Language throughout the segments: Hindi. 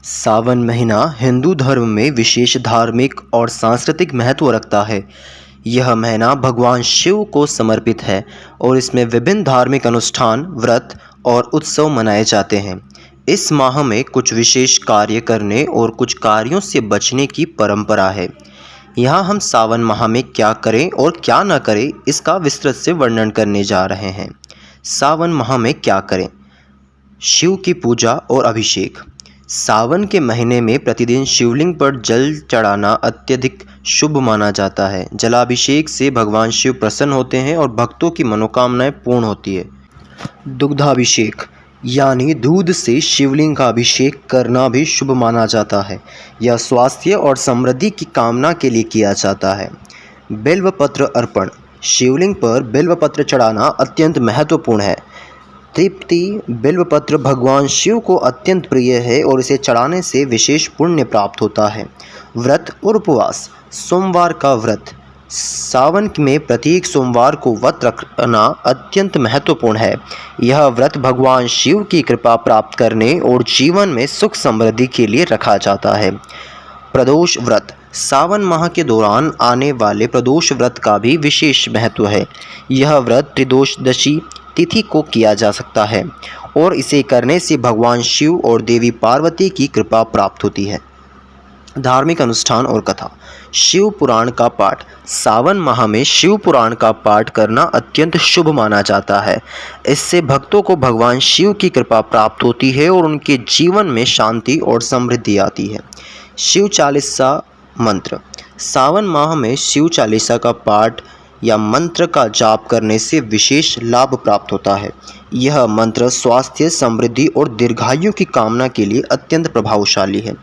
सावन महीना हिंदू धर्म में विशेष धार्मिक और सांस्कृतिक महत्व रखता है। यह महीना भगवान शिव को समर्पित है और इसमें विभिन्न धार्मिक अनुष्ठान, व्रत और उत्सव मनाए जाते हैं। इस माह में कुछ विशेष कार्य करने और कुछ कार्यों से बचने की परंपरा है। यहाँ हम सावन माह में क्या करें और क्या न करें, इसका विस्तृत से वर्णन करने जा रहे हैं। सावन माह में क्या करें? शिव की पूजा और अभिषेक। सावन के महीने में प्रतिदिन शिवलिंग पर जल चढ़ाना अत्यधिक शुभ माना जाता है। जलाभिषेक से भगवान शिव प्रसन्न होते हैं और भक्तों की मनोकामनाएं पूर्ण होती है। दुग्धाभिषेक यानी दूध से शिवलिंग का अभिषेक करना भी शुभ माना जाता है। यह स्वास्थ्य और समृद्धि की कामना के लिए किया जाता है। बेलवपत्र अर्पण। शिवलिंग पर बेलवपत्र चढ़ाना अत्यंत महत्वपूर्ण है। तृप्ति बेलवपत्र भगवान शिव को अत्यंत प्रिय है और इसे चढ़ाने से विशेष पुण्य प्राप्त होता है। व्रत और उपवास। सोमवार का व्रत। सावन में प्रत्येक सोमवार को व्रत रखना अत्यंत महत्वपूर्ण है। यह व्रत भगवान शिव की कृपा प्राप्त करने और जीवन में सुख समृद्धि के लिए रखा जाता है। प्रदोष व्रत। सावन माह के दौरान आने वाले प्रदोष व्रत का भी विशेष महत्व है। यह व्रत त्रिदोषदशी तिथि को किया जा सकता है और इसे करने से भगवान शिव और देवी पार्वती की कृपा प्राप्त होती है। धार्मिक अनुष्ठान और कथा। शिव पुराण का पाठ। सावन माह में शिव पुराण का पाठ करना अत्यंत शुभ माना जाता है। इससे भक्तों को भगवान शिव की कृपा प्राप्त होती है और उनके जीवन में शांति और समृद्धि आती है। शिव चालीसा मंत्र। सावन माह में शिव चालीसा का पाठ या मंत्र का जाप करने से विशेष लाभ प्राप्त होता है। यह मंत्र स्वास्थ्य, समृद्धि और दीर्घायु की कामना के लिए अत्यंत प्रभावशाली है।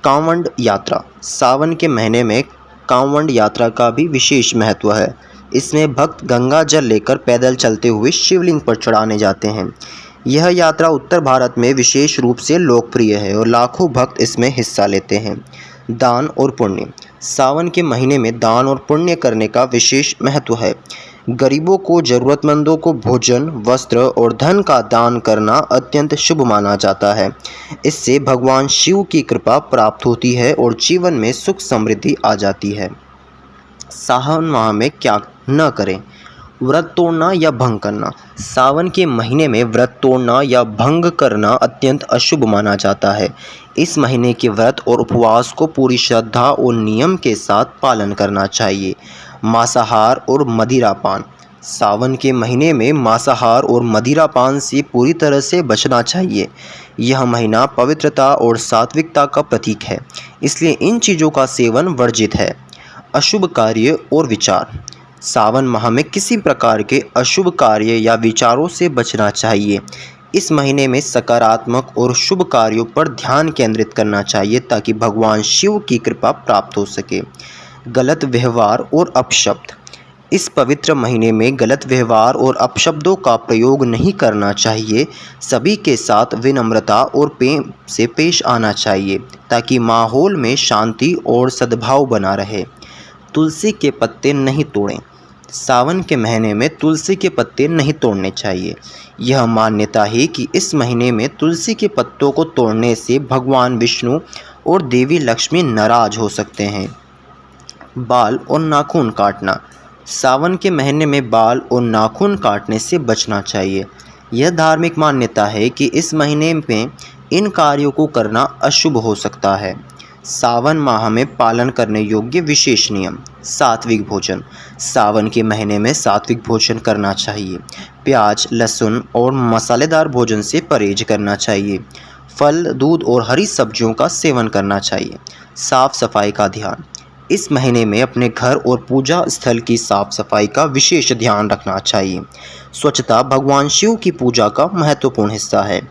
कांवड़ यात्रा। सावन के महीने में कांवड़ यात्रा का भी विशेष महत्व है। इसमें भक्त गंगा जल लेकर पैदल चलते हुए शिवलिंग पर चढ़ाने जाते हैं। यह यात्रा उत्तर भारत में विशेष रूप से लोकप्रिय है और लाखों भक्त इसमें हिस्सा लेते हैं। दान और पुण्य। सावन के महीने में दान और पुण्य करने का विशेष महत्व है। गरीबों को, जरूरतमंदों को भोजन, वस्त्र और धन का दान करना अत्यंत शुभ माना जाता है। इससे भगवान शिव की कृपा प्राप्त होती है और जीवन में सुख समृद्धि आ जाती है। सावन माह में क्या न करें? व्रत तोड़ना या भंग करना। सावन के महीने में व्रत तोड़ना या भंग करना अत्यंत अशुभ माना जाता है। इस महीने के व्रत और उपवास को पूरी श्रद्धा और नियम के साथ पालन करना चाहिए। मांसाहार और मदिरापान। सावन के महीने में मांसाहार और मदिरापान से पूरी तरह से बचना चाहिए। यह महीना पवित्रता और सात्विकता का प्रतीक है, इसलिए इन चीज़ों का सेवन वर्जित है। अशुभ कार्य और विचार। सावन माह में किसी प्रकार के अशुभ कार्य या विचारों से बचना चाहिए। इस महीने में सकारात्मक और शुभ कार्यों पर ध्यान केंद्रित करना चाहिए ताकि भगवान शिव की कृपा प्राप्त हो सके। गलत व्यवहार और अपशब्द। इस पवित्र महीने में गलत व्यवहार और अपशब्दों का प्रयोग नहीं करना चाहिए। सभी के साथ विनम्रता और प्रेम से पेश आना चाहिए ताकि माहौल में शांति और सद्भाव बना रहे। तुलसी के पत्ते नहीं तोड़ें। सावन के महीने में तुलसी के पत्ते नहीं तोड़ने चाहिए। यह मान्यता है कि इस महीने में तुलसी के पत्तों को तोड़ने से भगवान विष्णु और देवी लक्ष्मी नाराज हो सकते हैं। बाल और नाखून काटना। सावन के महीने में बाल और नाखून काटने से बचना चाहिए। यह धार्मिक मान्यता है कि इस महीने में इन कार्यों को करना अशुभ हो सकता है। सावन माह में पालन करने योग्य विशेष नियम। सात्विक भोजन। सावन के महीने में सात्विक भोजन करना चाहिए। प्याज, लहसुन और मसालेदार भोजन से परहेज करना चाहिए। फल, दूध और हरी सब्जियों का सेवन करना चाहिए। साफ सफाई का ध्यान। इस महीने में अपने घर और पूजा स्थल की साफ सफाई का विशेष ध्यान रखना चाहिए। स्वच्छता भगवान शिव की पूजा का महत्वपूर्ण हिस्सा है।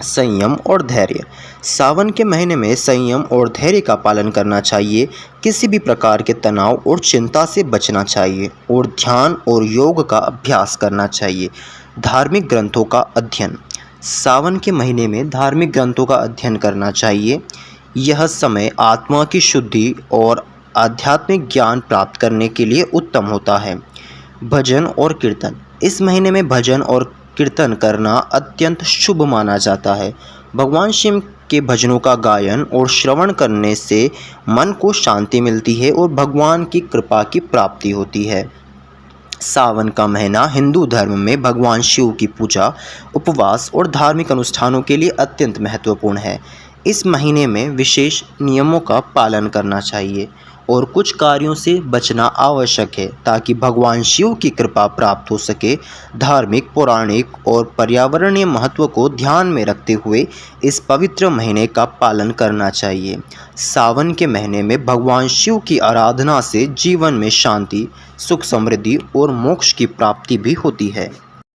संयम और धैर्य। सावन के महीने में संयम और धैर्य का पालन करना चाहिए। किसी भी प्रकार के तनाव और चिंता से बचना चाहिए और ध्यान और योग का अभ्यास करना चाहिए। धार्मिक ग्रंथों का अध्ययन। सावन के महीने में धार्मिक ग्रंथों का अध्ययन करना चाहिए। यह समय आत्मा की शुद्धि और आध्यात्मिक ज्ञान प्राप्त करने के लिए उत्तम होता है। भजन और कीर्तन। इस महीने में भजन और कीर्तन करना अत्यंत शुभ माना जाता है। भगवान शिव के भजनों का गायन और श्रवण करने से मन को शांति मिलती है और भगवान की कृपा की प्राप्ति होती है। सावन का महीना हिंदू धर्म में भगवान शिव की पूजा, उपवास और धार्मिक अनुष्ठानों के लिए अत्यंत महत्वपूर्ण है। इस महीने में विशेष नियमों का पालन करना चाहिए और कुछ कार्यों से बचना आवश्यक है ताकि भगवान शिव की कृपा प्राप्त हो सके। धार्मिक, पौराणिक और पर्यावरणीय महत्व को ध्यान में रखते हुए इस पवित्र महीने का पालन करना चाहिए। सावन के महीने में भगवान शिव की आराधना से जीवन में शांति, सुख, समृद्धि और मोक्ष की प्राप्ति भी होती है।